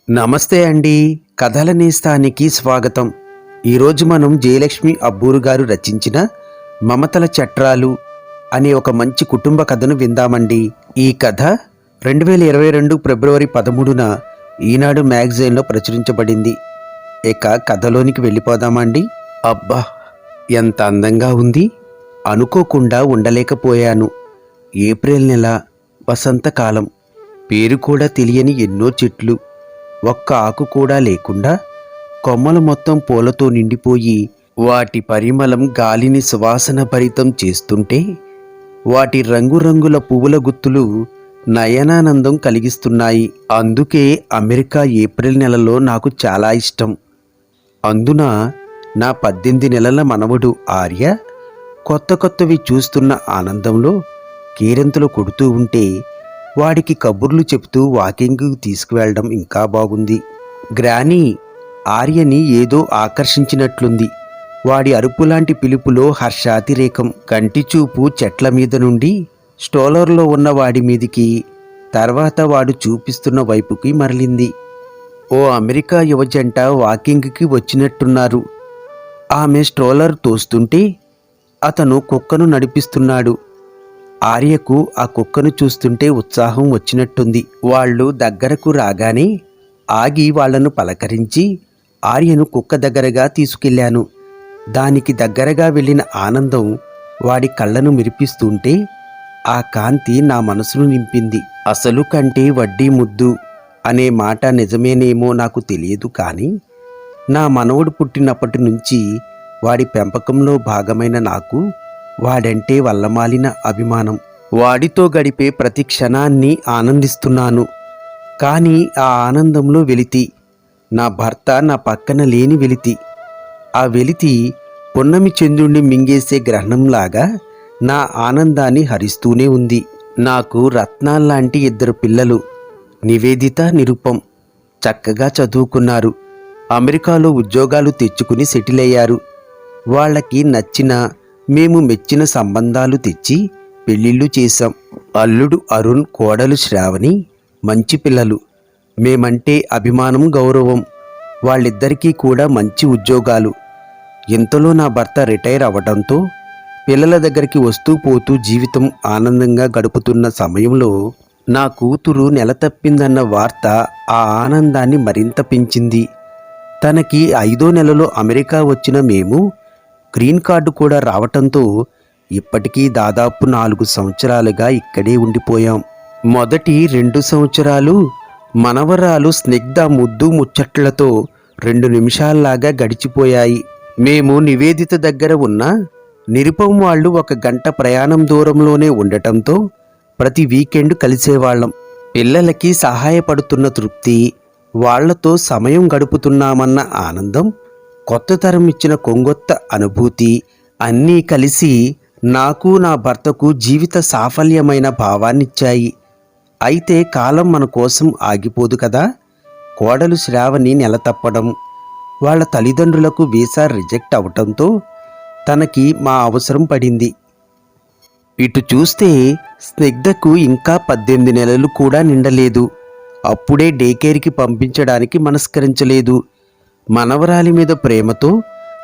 నమస్తే అండి. కథల నేస్తానికి స్వాగతం. ఈరోజు మనం జయలక్ష్మి అబ్బూరు గారు రచించిన మమతల చట్రాలు అనే ఒక మంచి కుటుంబ కథను విందామండి. ఈ కథ 2022 ఫిబ్రవరి 13న ఈనాడు మ్యాగజైన్లో ప్రచురించబడింది. ఇక కథలోనికి వెళ్ళిపోదామండి. అబ్బా, ఎంత అందంగా ఉంది! అనుకోకుండా ఉండలేకపోయాను. ఏప్రిల్ నెల, వసంతకాలం. పేరు కూడా తెలియని ఎన్నో చెట్లు, ఒక్క ఆకు కూడా లేకుండా కొమ్మలు మొత్తం పూలతో నిండిపోయి వాటి పరిమళం గాలిని సువాసన భరితం చేస్తుంటే వాటి రంగురంగుల పువ్వుల గుత్తులు నయనానందం కలిగిస్తున్నాయి. అందుకే అమెరికా ఏప్రిల్ నెలలో నాకు చాలా ఇష్టం. అందున నా 18 నెలల మనవడు ఆర్య కొత్త కొత్తవి చూస్తున్న ఆనందంలో కేరింతలు కొడుతూ ఉంటే వాడికి కబుర్లు చెప్తూ వాకింగ్కి తీసుకువెళ్ళడం ఇంకా బాగుంది. గ్రానీ ఆర్యని ఏదో ఆకర్షించినట్లుంది. వాడి అరుపులాంటి పిలుపులో హర్షాతిరేకం. కంటిచూపు చెట్ల మీద నుండి స్ట్రోలర్లో ఉన్న వాడి మీదికి, తర్వాత వాడు చూపిస్తున్న వైపుకి మరలింది. ఓ అమెరికా యువజంట వాకింగ్కి వచ్చినట్టున్నారు. ఆమె స్ట్రోలర్ తోస్తుంటే అతను కుక్కను నడిపిస్తున్నాడు. ఆర్యకు ఆ కుక్కను చూస్తుంటే ఉత్సాహం వచ్చినట్టుంది. వాళ్ళు దగ్గరకు రాగానే ఆగి వాళ్లను పలకరించి ఆర్యను కుక్క దగ్గరగా తీసుకెళ్లాను. దానికి దగ్గరగా వెళ్ళిన ఆనందం వాడి కళ్ళను మెరిపిస్తుంటే ఆ కాంతి నా మనసును నింపింది. అసలు కంటే వడ్డీ ముద్దు అనే మాట నిజమేనేమో నాకు తెలియదు, కానీ నా మనవడు పుట్టినప్పటి నుంచి వాడి పెంపకంలో భాగమైన నాకు వాడంటే వల్లమాలిన అభిమానం. వాడితో గడిపే ప్రతి క్షణాన్ని ఆనందిస్తున్నాను. కానీ ఆ ఆనందంలో వెలితి, నా భర్త నా పక్కన లేని వెలితి. ఆ వెలితి పున్నమి చంద్రుణ్ణి మింగేసే గ్రహణంలాగా నా ఆనందాన్ని హరిస్తూనే ఉంది. నాకు రత్నాల్లాంటి 2 పిల్లలు, నివేదిత, నిరుపం. చక్కగా చదువుకున్నారు. అమెరికాలో ఉద్యోగాలు తెచ్చుకుని సెటిల్ అయ్యారు. వాళ్ళకి నచ్చిన, మేము మెచ్చిన సంబంధాలు తెచ్చి పెళ్ళిళ్ళు చేశాం. అల్లుడు అరుణ్, కోడలు శ్రావణి మంచి పిల్లలు. మేమంటే అభిమానం, గౌరవం. వాళ్ళిద్దరికీ కూడా మంచి ఉద్యోగాలు. ఇంతలో నా భర్త రిటైర్ అవ్వడంతో పిల్లల దగ్గరికి వస్తూ పోతూ జీవితం ఆనందంగా గడుపుతున్న సమయంలో నా కూతురు నెల తప్పిందన్న వార్త ఆ ఆనందాన్ని మరింత పెంచింది. తనకి 5వ నెలలో అమెరికా వచ్చిన మేము గ్రీన్ కార్డు కూడా రావటంతో ఇప్పటికీ దాదాపు 4 సంవత్సరాలుగా ఇక్కడే ఉండిపోయాం. మొదటి 2 సంవత్సరాలు మనవరాలు స్నిగ్ధ ముద్దు ముచ్చట్లతో 2 నిమిషాల్లాగా గడిచిపోయాయి. మేము నివేదిత దగ్గర ఉన్న నిరుపం వాళ్ళు 1 గంట ప్రయాణం దూరంలోనే ఉండటంతో ప్రతి వీకెండ్ కలిసేవాళ్ళం. పిల్లలకి సహాయపడుతున్న తృప్తి, వాళ్లతో సమయం గడుపుతున్నామన్న ఆనందం, కొత్త తరం ఇచ్చిన కొంగొత్త అనుభూతి అన్నీ కలిసి నాకు, నా భర్తకు జీవిత సాఫల్యమైన భావాన్నిచ్చాయి. అయితే కాలం మన కోసం ఆగిపోదు కదా. కోడలు శ్రావణి నెల తప్పడం, వాళ్ళ తల్లిదండ్రులకు వీసా రిజెక్ట్ అవటంతో తనకి మా అవసరం పడింది. ఇటు చూస్తే స్నిగ్ధకు ఇంకా 18 నెలలు కూడా నిండలేదు. అప్పుడే డే కేర్కి పంపించడానికి మనస్కరించలేదు. మనవరాలి మీద ప్రేమతో,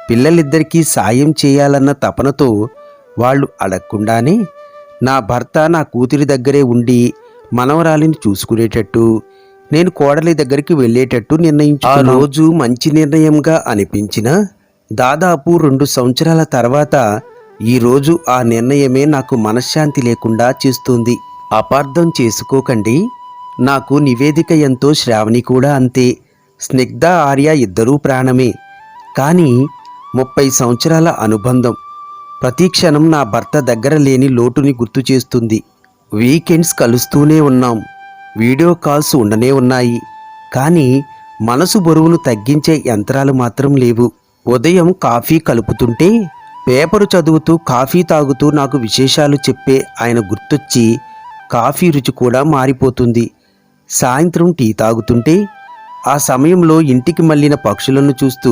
పిల్లలిద్దరికీ సాయం చేయాలన్న తపనతో వాళ్ళు అడగకుండానే నా భర్త నా కూతురి దగ్గరే ఉండి మనవరాలిని చూసుకునేటట్టు, నేను కోడలి దగ్గరికి వెళ్ళేటట్టు నిర్ణయించుకున్నాను. ఆ రోజు మంచి నిర్ణయంగా అనిపించినా దాదాపు 2 సంవత్సరాల తర్వాత ఈరోజు ఆ నిర్ణయమే నాకు మనశ్శాంతి లేకుండా చేస్తుంది. అపార్థం చేసుకోకండి. నాకు నివేదిక ఎంతో, శ్రావణి కూడా అంతే. స్నిగ్ధ, ఆర్య ఇద్దరూ ప్రాణమే. కానీ 30 సంవత్సరాల అనుబంధం ప్రతి క్షణం నా భర్త దగ్గర లేని లోటుని గుర్తు చేస్తుంది. వీకెండ్స్ కలుస్తూనే ఉన్నాం, వీడియో కాల్స్ ఉండనే ఉన్నాయి. కానీ మనసు బరువును తగ్గించే యంత్రాలు మాత్రం లేవు. ఉదయం కాఫీ కలుపుతుంటే, పేపరు చదువుతూ కాఫీ తాగుతూ నాకు విశేషాలు చెప్పే ఆయన గుర్తొచ్చి కాఫీ రుచి కూడా మారిపోతుంది. సాయంత్రం టీ తాగుతుంటే ఆ సమయంలో ఇంటికి మళ్ళిన పక్షులను చూస్తూ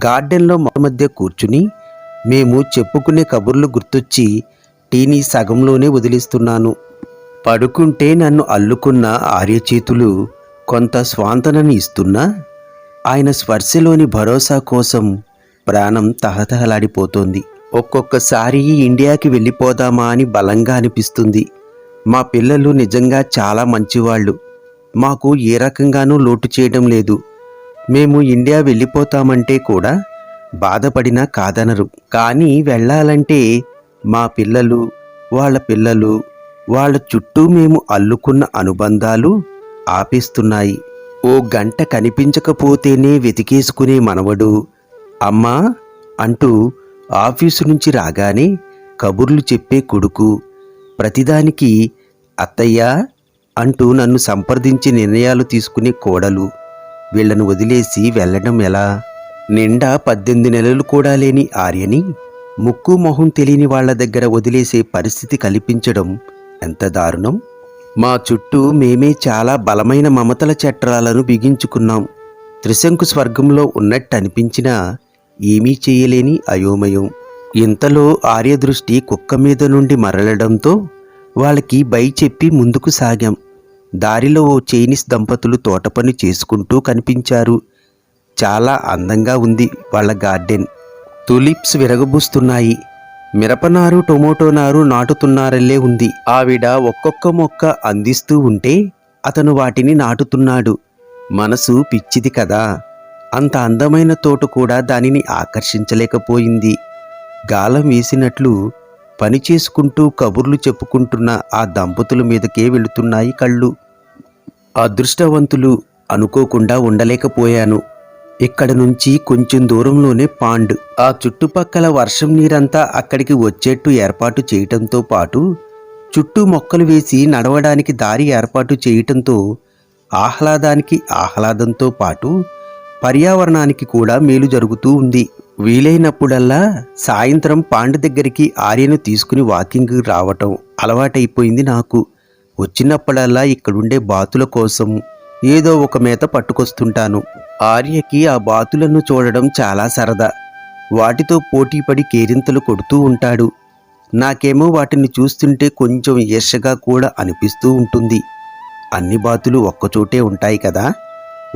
గార్డెన్లో మధ్య కూర్చుని మేము చెప్పుకునే కబుర్లు గుర్తొచ్చి టీని సగంలోనే వదిలిస్తున్నాను. పడుకుంటే నన్ను అల్లుకున్న ఆర్య చేతులు కొంత స్వాంతనని ఇస్తున్నా ఆయన స్పర్శలోని భరోసా కోసం ప్రాణం తహతహలాడిపోతోంది. ఒక్కొక్కసారి ఇండియాకి వెళ్ళిపోదామా అని బలంగా అనిపిస్తుంది. మా పిల్లలు నిజంగా చాలా మంచివాళ్ళు. మాకు ఏ రకంగానూ లోటు చేయడం లేదు. మేము ఇండియా వెళ్ళిపోతామంటే కూడా బాధపడినా కాదనరు. కానీ వెళ్ళాలంటే మా పిల్లలు, వాళ్ళ పిల్లలు, వాళ్ళ చుట్టూ మేము అల్లుకున్న అనుబంధాలు ఆపేస్తున్నాయి. ఓ గంట కనిపించకపోతేనే వెతికేసుకునే మనవడు అమ్మా అంటూ ఆఫీసు నుంచి రాగానే కబుర్లు చెప్పే కొడుకు, ప్రతిదానికి అత్తయ్య అంటూ నన్ను సంప్రదించి నిర్ణయాలు తీసుకునే కోడలు, వీళ్లను వదిలేసి వెళ్ళడం ఎలా? నిండా 18 నెలలు కూడా లేని ఆర్యని ముక్కు మొహం తెలియని వాళ్ల దగ్గర వదిలేసే పరిస్థితి కల్పించడం ఎంత దారుణం. మా చుట్టూ మేమే చాలా బలమైన మమతల చట్రాలను బిగించుకున్నాం. త్రిశంకు స్వర్గంలో ఉన్నట్టు అనిపించినా ఏమీ చేయలేని అయోమయం. ఇంతలో ఆర్య దృష్టి కుక్క మీద నుండి మరలడంతో వాళ్ళకి బై చెప్పి ముందుకు సాగాం. దారిలో ఓ చైనీస్ దంపతులు తోటపని చేసుకుంటూ కనిపించారు. చాలా అందంగా ఉంది వాళ్ళ గార్డెన్. తులిప్స్ విరగబూస్తున్నాయి. మిరపనారు, టొమాటో నారు నాటుతున్నారల్లే ఉంది. ఆవిడ ఒక్కొక్క మొక్క అందిస్తూ ఉంటే అతను వాటిని నాటుతున్నాడు. మనసు పిచ్చిది కదా. అంత అందమైన తోట కూడా దానిని ఆకర్షించలేకపోయింది. గాలం వేసినట్లు పని చేసుకుంటూ కబుర్లు చెప్పుకుంటున్న ఆ దంపతుల మీదకే వెళుతున్నాయి కళ్ళు. అదృష్టవంతులు అనుకోకుండా ఉండలేకపోయాను. ఇక్కడ నుంచి కొంచెం దూరంలోనే పాండ్. ఆ చుట్టుపక్కల వర్షం నీరంతా అక్కడికి వచ్చేట్టు ఏర్పాటు చేయటంతో పాటు చుట్టూ మొక్కలు వేసి నడవడానికి దారి ఏర్పాటు చేయటంతో ఆహ్లాదానికి ఆహ్లాదంతో పాటు పర్యావరణానికి కూడా మేలు జరుగుతూ ఉంది. వీలైనప్పుడల్లా సాయంత్రం పాండ్ దగ్గరికి ఆర్యను తీసుకుని వాకింగ్ రావటం అలవాటైపోయింది నాకు. వచ్చినప్పుడల్లా ఇక్కడుండే బాతుల కోసం ఏదో ఒక మేత పట్టుకొస్తుంటాను. ఆర్యకి ఆ బాతులను చూడడం చాలా సరదా. వాటితో పోటీపడి కేరింతలు కొడుతూ ఉంటాడు. నాకేమో వాటిని చూస్తుంటే కొంచెం ఈర్ష్యగా కూడా అనిపిస్తూ ఉంటుంది. అన్ని బాతులు ఒక్కచోటే ఉంటాయి కదా,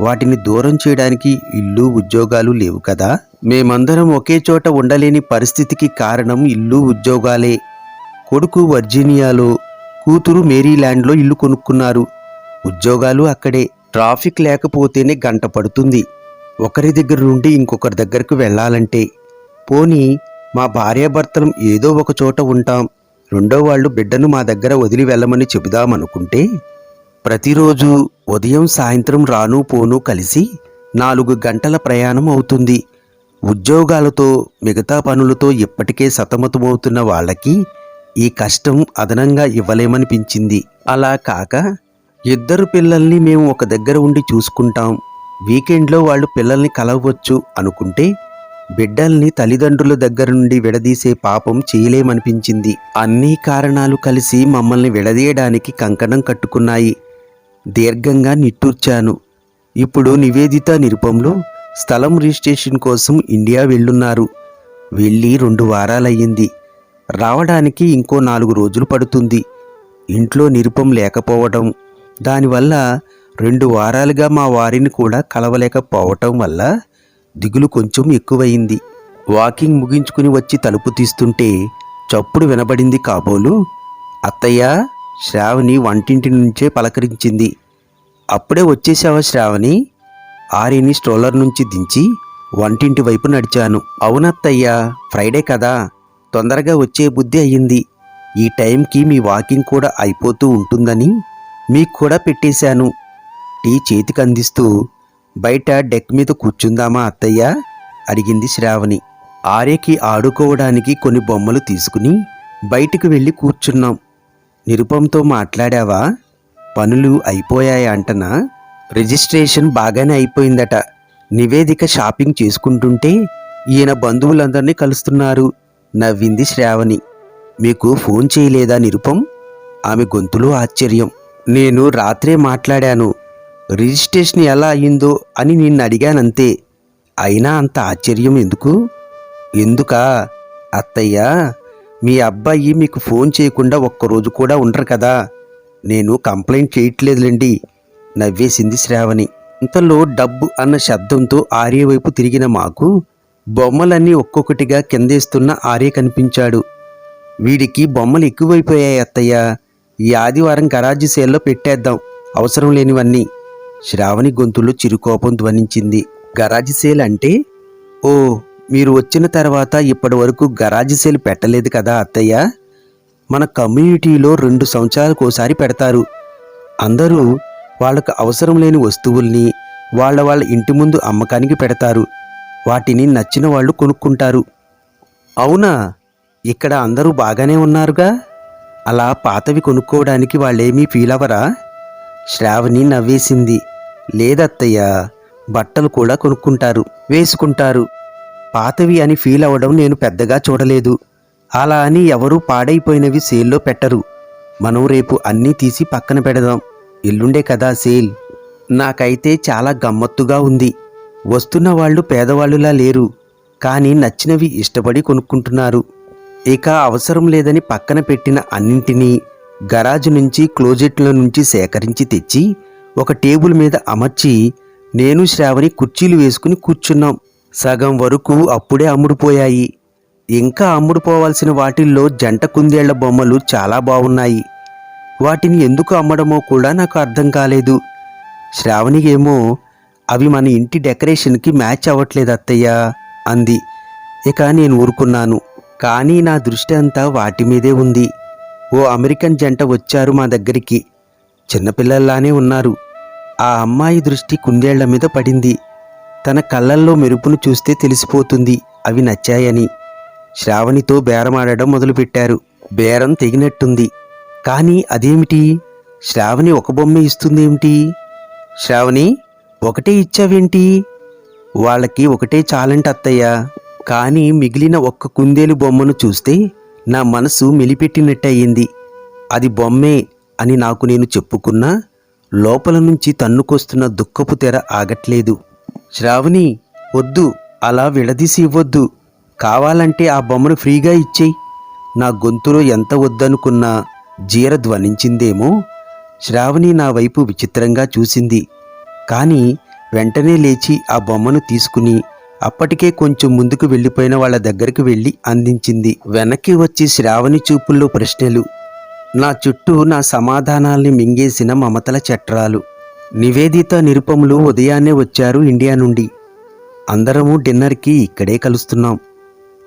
వాటిని దూరం చేయడానికి ఇల్లు ఉద్యోగాలు లేవు కదా. మేమందరం ఒకే చోట ఉండలేని పరిస్థితికి కారణం ఇల్లు ఉద్యోగాలే. కొడుకు వర్జీనియాలో, కూతురు మేరీల్యాండ్లో ఇల్లు కొనుక్కున్నారు. ఉద్యోగాలు అక్కడే. ట్రాఫిక్ లేకపోతేనే గంట పడుతుంది ఒకరి దగ్గర నుండి ఇంకొకరి దగ్గరకు వెళ్ళాలంటే. పోనీ మా భార్యాభర్తలం ఏదో ఒక చోట ఉంటాం, రెండో వాళ్ళు బిడ్డను మా దగ్గర వదిలి వెళ్ళమని చెబుదామనుకుంటే ప్రతిరోజు ఉదయం సాయంత్రం రాను పోను కలిసి 4 గంటల ప్రయాణం అవుతుంది. ఉద్యోగాలతో మిగతా పనులతో ఇప్పటికే సతమతమవుతున్న వాళ్ళకి ఈ కష్టం అదనంగా ఇవ్వలేమనిపించింది. అలా కాక 2 పిల్లల్ని మేము ఒక దగ్గర ఉండి చూసుకుంటాం, వీకెండ్లో వాళ్ళు పిల్లల్ని కలవచ్చు అనుకుంటే బిడ్డల్ని తల్లిదండ్రుల దగ్గర నుండి విడదీసే పాపం చేయలేమనిపించింది. అన్ని కారణాలు కలిసి మమ్మల్ని విడదీయడానికి కంకణం కట్టుకున్నాయి. దీర్ఘంగా నిట్టూర్చాను. ఇప్పుడు నివేదిత, నిరుపంలో స్థలం రిజిస్ట్రేషన్ కోసం ఇండియా వెళ్ళున్నారు. వెళ్ళి 2 వారాలయ్యింది. రావడానికి ఇంకో 4 రోజులు పడుతుంది. ఇంట్లో నిరుపం లేకపోవడం, దానివల్ల 2 వారాలుగా మా వారిని కూడా కలవలేకపోవటం వల్ల దిగులు కొంచెం ఎక్కువయింది. వాకింగ్ ముగించుకుని వచ్చి తలుపు తీస్తుంటే చప్పుడు వినబడింది కాబోలు. అత్తయ్య, శ్రావణి వంటింటి నుంచే పలకరించింది. అప్పుడే వచ్చేసావా శ్రావణి? ఆర్యని స్ట్రోలర్ నుంచి దించి వంటింటి వైపు నడిచాను. అవునత్తయ్యా, ఫ్రైడే కదా, తొందరగా వచ్చే బుద్ధి అయ్యింది. ఈ టైంకి మీ వాకింగ్ కూడా అయిపోతూ ఉంటుందని మీకు కూడా పెట్టేశాను. టీ చేతికి అందిస్తూ బయట డెక్ మీద కూర్చుందామా అత్తయ్య అడిగింది శ్రావణి. ఆర్యకి ఆడుకోవడానికి కొన్ని బొమ్మలు తీసుకుని బయటికి వెళ్ళి కూర్చున్నాం. నిరుపంతో మాట్లాడావా? పనులు అయిపోయాయా అంటనా? రిజిస్ట్రేషన్ బాగానే అయిపోయిందట. నివేదిక షాపింగ్ చేసుకుంటుంటే ఈయన బంధువులందరినీ కలుస్తున్నారు నవ్వింది శ్రావణి. మీకు ఫోన్ చేయలేదా నిరుపం? ఆమె గొంతులో ఆశ్చర్యం. నేను రాత్రే మాట్లాడాను. రిజిస్ట్రేషన్ ఎలా అయ్యిందో అని నిన్ను అడిగానంతే. అయినా అంత ఆశ్చర్యం ఎందుకు? ఎందుకా అత్తయ్య, మీ అబ్బాయి మీకు ఫోన్ చేయకుండా ఒక్కరోజు కూడా ఉండరు కదా. నేను కంప్లైంట్ చేయట్లేదులేండి. నవ్వేసింది శ్రావణి. ఇంతలో డబ్బు అన్న శబ్దంతో ఆర్య వైపు తిరిగిన మాకు బొమ్మలన్నీ ఒక్కొక్కటిగా కిందేస్తున్న ఆర్య కనిపించాడు. వీడికి బొమ్మలు ఎక్కువైపోయాయి అత్తయ్య, ఈ ఆదివారం గరాజీ సేల్లో పెట్టేద్దాం, అవసరం లేనివన్నీ. శ్రావణి గొంతులో చిరుకోపం ధ్వనించింది. గరాజీ సేల్ అంటే? ఓ, మీరు వచ్చిన తర్వాత ఇప్పటి వరకు గరాజీ సేల్ పెట్టలేదు కదా అత్తయ్య. మన కమ్యూనిటీలో 2 సంవత్సరాలకోసారి పెడతారు. అందరూ వాళ్ళకు అవసరం లేని వస్తువుల్ని వాళ్ళ ఇంటి ముందు అమ్మకానికి పెడతారు. వాటిని నచ్చిన వాళ్ళు కొనుక్కుంటారు. అవునా? ఇక్కడ అందరూ బాగానే ఉన్నారుగా. అలా పాతవి కొనుక్కోవడానికి వాళ్ళేమీ ఫీల్ అవ్వరా? శ్రావణి నవ్వేసింది. లేదత్తయ్య, బట్టలు కూడా కొనుక్కుంటారు, వేసుకుంటారు. పాతవి అని ఫీల్ అవ్వడం నేను పెద్దగా చూడలేదు. అలా అని ఎవరూ పాడైపోయినవి సేల్లో పెట్టరు. మనం రేపు అన్నీ తీసి పక్కన పెడదాం. ఎల్లుండే కదా సేల్. నాకైతే చాలా గమ్మత్తుగా ఉంది. వస్తున్న వాళ్ళు పేదవాళ్ళులా లేరు, కానీ నచ్చినవి ఇష్టపడి కొనుక్కుంటున్నారు. ఇక అవసరం లేదని పక్కన పెట్టిన అన్నింటినీ గరాజు నుంచి, క్లోజెట్ల నుంచి సేకరించి తెచ్చి ఒక టేబుల్ మీద అమర్చి నేను శ్రావణి కుర్చీలు వేసుకుని కూర్చున్నాం. సగం వరకు అప్పుడే అమ్ముడుపోయాయి. ఇంకా అమ్ముడుపోవాల్సిన వాటిల్లో జంట కుందేళ్ల బొమ్మలు చాలా బాగున్నాయి. వాటిని ఎందుకు అమ్మడమో కూడా నాకు అర్థం కాలేదు. శ్రావణి ఏమో అవి మన ఇంటి డెకరేషన్కి మ్యాచ్ అవ్వట్లేదు అత్తయ్య అంది. ఇక నేను ఊరుకున్నాను. కానీ నా దృష్టి అంతా వాటి మీదే ఉంది. ఓ అమెరికన్ జంట వచ్చారు మా దగ్గరికి. చిన్నపిల్లల్లానే ఉన్నారు. ఆ అమ్మాయి దృష్టి కుందేళ్ల మీద పడింది. తన కళ్ళల్లో మెరుపును చూస్తే తెలిసిపోతుంది అవి నచ్చాయని. శ్రావణితో బేరమాడడం మొదలుపెట్టారు. బేరం తెగినట్టుంది. కానీ అదేమిటి, శ్రావణి ఒక బొమ్మే ఇస్తుందేమిటి? శ్రావణి, ఒకటే ఇచ్చావేంటి? వాళ్ళకి ఒకటే చాలంట అత్తయ్య. కానీ మిగిలిన ఒక్క కుందేలు బొమ్మను చూస్తే నా మనసు మెలిపెట్టినట్టయింది. అది బొమ్మే అని నాకు నేను చెప్పుకున్నా లోపల నుంచి తన్నుకొస్తున్న దుఃఖపు తెర ఆగట్లేదు. శ్రావణి, వద్దు, అలా విడదీసి ఇవ్వద్దు. కావాలంటే ఆ బొమ్మను ఫ్రీగా ఇచ్చేయి. నా గొంతులో ఎంత వద్దనుకున్నా జీర ధ్వనించిందేమో. శ్రావణి నా వైపు విచిత్రంగా చూసింది. కానీ వెంటనే లేచి ఆ బొమ్మను తీసుకుని అప్పటికే కొంచెం ముందుకు వెళ్ళిపోయిన వాళ్ళ దగ్గరికి వెళ్ళి అందించింది. వెనక్కి వచ్చి శ్రావణి చూపుల్లో ప్రశ్నలు. నా చుట్టూ నా సమాధానాల్ని మింగేసిన మమతల చట్రాలు. నివేదిత, నిరుపములు ఉదయాన్నే వచ్చారు ఇండియా నుండి. అందరము డిన్నర్కి ఇక్కడే కలుస్తున్నాం.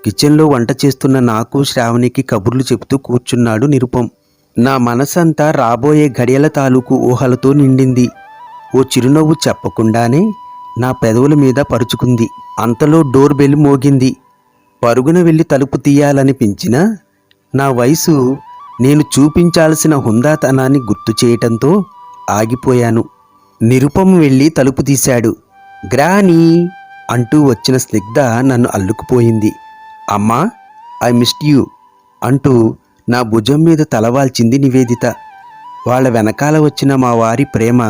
కిచెన్లో వంట చేస్తున్న నాకు శ్రావణికి కబుర్లు చెబుతూ కూర్చున్నాడు నిరుపం. నా మనసంతా రాబోయే గడియల తాలూకు ఊహలతో నిండింది. ఓ చిరునవ్వు చెప్పకుండానే నా పెదవుల మీద పరుచుకుంది. అంతలో డోర్ బెల్ మోగింది. పరుగున వెళ్ళి తలుపు తీయాలనిపించినా నా వయసు నేను చూపించాల్సిన హుందాతనాన్ని గుర్తు చేయటంతో ఆగిపోయాను. నిరుపం వెళ్ళి తలుపు తీశాడు. గ్రానీ అంటూ వచ్చిన స్నిగ్ధ నన్ను అల్లుకుపోయింది. అమ్మా, ఐ మిస్డ్ యూ అంటూ నా భుజం మీద తలవాల్చింది నివేదిత. వాళ్ళ వెనకాల వచ్చిన మా వారి ప్రేమ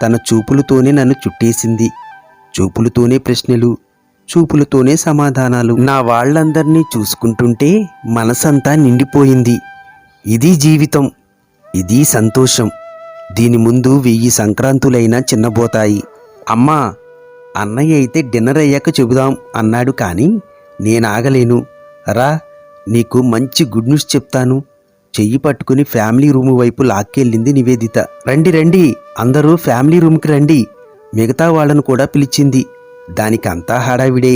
తన చూపులతోనే నన్ను చుట్టేసింది. చూపులతోనే ప్రశ్నలు, చూపులతోనే సమాధానాలు. నా వాళ్ళందర్నీ చూసుకుంటుంటే మనసంతా నిండిపోయింది. ఇది జీవితం, ఇది సంతోషం. దీని ముందు 1000 సంక్రాంతులైనా చిన్నబోతాయి. అమ్మా, అన్నయ్య అయితే డిన్నర్ అయ్యాక చెబుదాం అన్నాడు. కానీ నేనాగలేను. రా, నీకు మంచి గుడ్ న్యూస్ చెప్తాను. చెయ్యి పట్టుకుని ఫ్యామిలీ రూము వైపు లాక్కెళ్ళింది నివేదిత. రండి రండి, అందరూ ఫ్యామిలీ రూమ్కి రండి. మిగతా వాళ్ళను కూడా పిలిచింది. దానికంతా హడావిడే.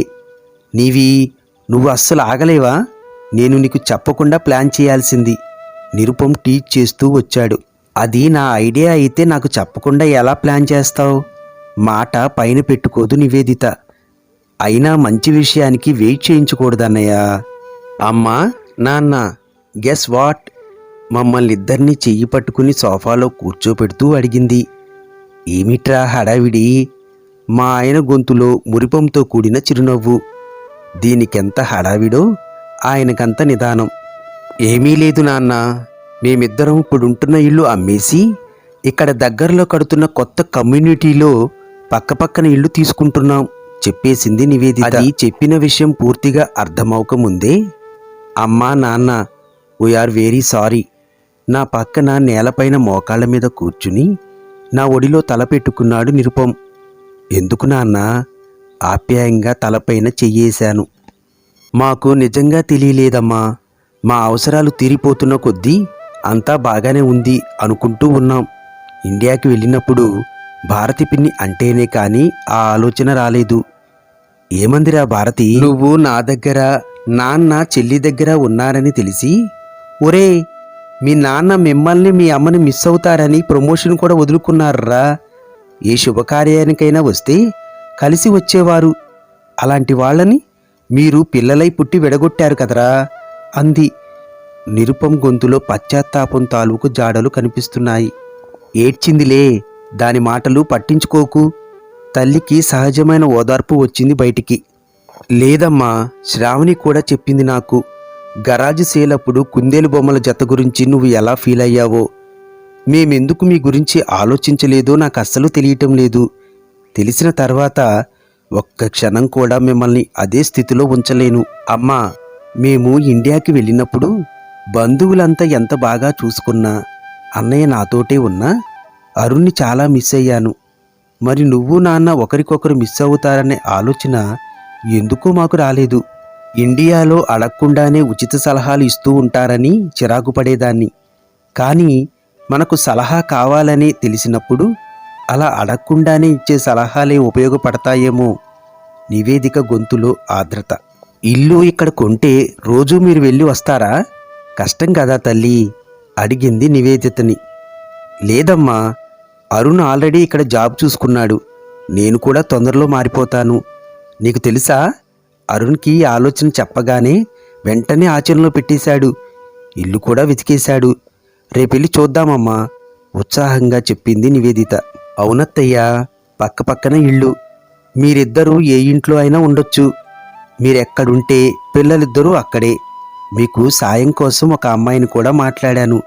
నువ్వు అస్సలు ఆగలేవా? నేను నీకు చెప్పకుండా ప్లాన్ చేయాల్సింది. నిరుపం టీచ్ చేస్తూ వచ్చాడు. అది నా ఐడియా అయితే నాకు చెప్పకుండా ఎలా ప్లాన్ చేస్తావు? మాట పైన పెట్టుకోదు నివేదిత. అయినా మంచి విషయానికి వెయిట్ చేయించకూడదన్నయ్య. అమ్మా, నాన్న, గెస్ వాట్? మమ్మల్ని ఇద్దరినీ చెయ్యి పట్టుకుని సోఫాలో కూర్చోపెడుతూ అడిగింది. ఏమిట్రా హడావిడి? మా ఆయన గొంతులో మురిపంతో కూడిన చిరునవ్వు. దీనికెంత హడావిడో ఆయనకంత నిదానం. ఏమీ లేదు నాన్న, మేమిద్దరం ఇప్పుడుంటున్న ఇల్లు అమ్మేసి ఇక్కడ దగ్గరలో కడుతున్న కొత్త కమ్యూనిటీలో పక్కపక్కన ఇల్లు తీసుకుంటున్నాం చెప్పేసింది నివేదిత. అది చెప్పిన విషయం పూర్తిగా అర్థమవకముందే, అమ్మా, నాన్న, వీఆర్ వెరీ సారీ. నా పక్కన నేలపైన మోకాళ్ళ మీద కూర్చుని నా ఒడిలో తల పెట్టుకున్నాడు నిరుపం. ఎందుకు నాన్నా? ఆప్యాయంగా తలపైన చెయ్యేశాను. మాకు నిజంగా తెలియలేదమ్మా. మా అవసరాలు తీరిపోతున్న కొద్దీ అంతా బాగానే ఉంది అనుకుంటూ ఉన్నాం. ఇండియాకి వెళ్ళినప్పుడు భారతి పిన్ని అంటేనే కానీ ఆ ఆలోచన రాలేదు. ఏమందిరా భారతి? నువ్వు నా దగ్గర, నాన్న చెల్లి దగ్గర ఉన్నారని తెలిసి, ఒరే మీ నాన్న మిమ్మల్ని మీ అమ్మని మిస్ అవుతారని ప్రమోషన్ కూడా వదులుకున్నారా. ఏ శుభకార్యానికైనా వస్తే కలిసి వచ్చేవారు. అలాంటి వాళ్ళని మీరు పిల్లలై పుట్టి విడగొట్టారు కదరా అంది. నిరుపం గొంతులో పశ్చాత్తాపం తాలూకు జాడలు కనిపిస్తున్నాయి. ఏడ్చిందిలే, దాని మాటలు పట్టించుకోకు. తల్లికి సహజమైన ఓదార్పు వచ్చింది బయటికి. లేదమ్మా, శ్రావణి కూడా చెప్పింది నాకు. గరాజు సేలప్పుడు కుందేలు బొమ్మల జత గురించి నువ్వు ఎలా ఫీల్ అయ్యావో. మేమెందుకు మీ గురించి ఆలోచించలేదో నాకు అస్సలు తెలియటం లేదు. తెలిసిన తర్వాత ఒక్క క్షణం కూడా మిమ్మల్ని అదే స్థితిలో ఉంచలేను. అమ్మా, మేము ఇండియాకి వెళ్ళినప్పుడు బంధువులంతా ఎంత బాగా చూసుకున్నా, అన్నయ్య నాతోటే ఉన్నా అరుణ్ని చాలా మిస్ అయ్యాను. మరి నువ్వు నాన్న ఒకరికొకరు మిస్ అవుతారనే ఆలోచన ఎందుకో మాకు రాలేదు. ఇండియాలో అడగకుండానే ఉచిత సలహాలు ఇస్తూ ఉంటారని చిరాకు పడేదాన్ని. కానీ మనకు సలహా కావాలని తెలిసినప్పుడు అలా అడగకుండానే ఇచ్చే సలహాలే ఉపయోగపడతాయేమో. నివేదిక గొంతులో ఆర్ద్రత. ఇల్లు ఇక్కడ కొంటే రోజూ మీరు వెళ్ళి వస్తారా? కష్టం కదా తల్లి అడిగింది నివేదితని. లేదమ్మా, అరుణ్ ఆల్రెడీ ఇక్కడ జాబ్ చూసుకున్నాడు. నేను కూడా తొందరలో మారిపోతాను. నీకు తెలుసా, అరుణ్కి ఆలోచన చెప్పగానే వెంటనే ఆచరణలో పెట్టేశాడు. ఇల్లు కూడా వెతికేశాడు. రేపెళ్ళి చూద్దామమ్మా ఉత్సాహంగా చెప్పింది నివేదిత. అవునత్తయ్యా, పక్క పక్కన ఇళ్ళు. మీరిద్దరూ ఏ ఇంట్లో అయినా ఉండొచ్చు. మీరెక్కడుంటే పిల్లలిద్దరూ అక్కడే. మీకు సాయం కోసం ఒక అమ్మాయిని కూడా మాట్లాడాను.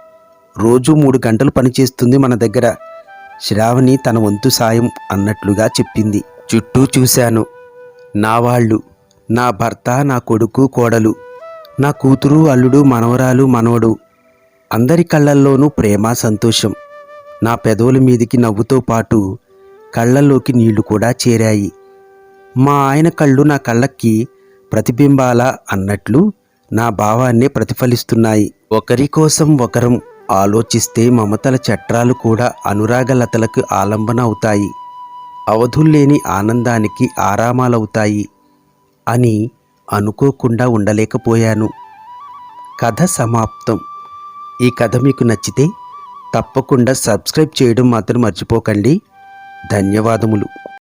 రోజు 3 గంటలు పనిచేస్తుంది మన దగ్గర. శ్రావణి తన వంతు సాయం అన్నట్లుగా చెప్పింది. చుట్టూ చూశాను. నా వాళ్ళు, నా భర్త, నా కొడుకు కోడలు, నా కూతురు అల్లుడు మనవరాలు మనవడు, అందరి కళ్ళల్లోనూ ప్రేమ సంతోషం. నా పెదవుల మీదికి నవ్వుతో పాటు కళ్ళల్లోకి నీళ్లు కూడా చేరాయి. మా ఆయన కళ్ళు నా కళ్ళకి ప్రతిబింబాల అన్నట్లు నా భావాన్నే ప్రతిఫలిస్తున్నాయి. ఒకరి కోసం ఒకరం ఆలోచిస్తే మమతల చట్రాలు కూడా అనురాగలతలకు ఆలంబన అవుతాయి. అవధుల్లేని ఆనందానికి ఆరామాలవుతాయి అని అనుకోకుండా ఉండలేకపోయాను. కథ సమాప్తం. ఈ కథ మీకు నచ్చితే తప్పకుండా సబ్స్క్రైబ్ చేయడం మాత్రం మర్చిపోకండి. ధన్యవాదములు.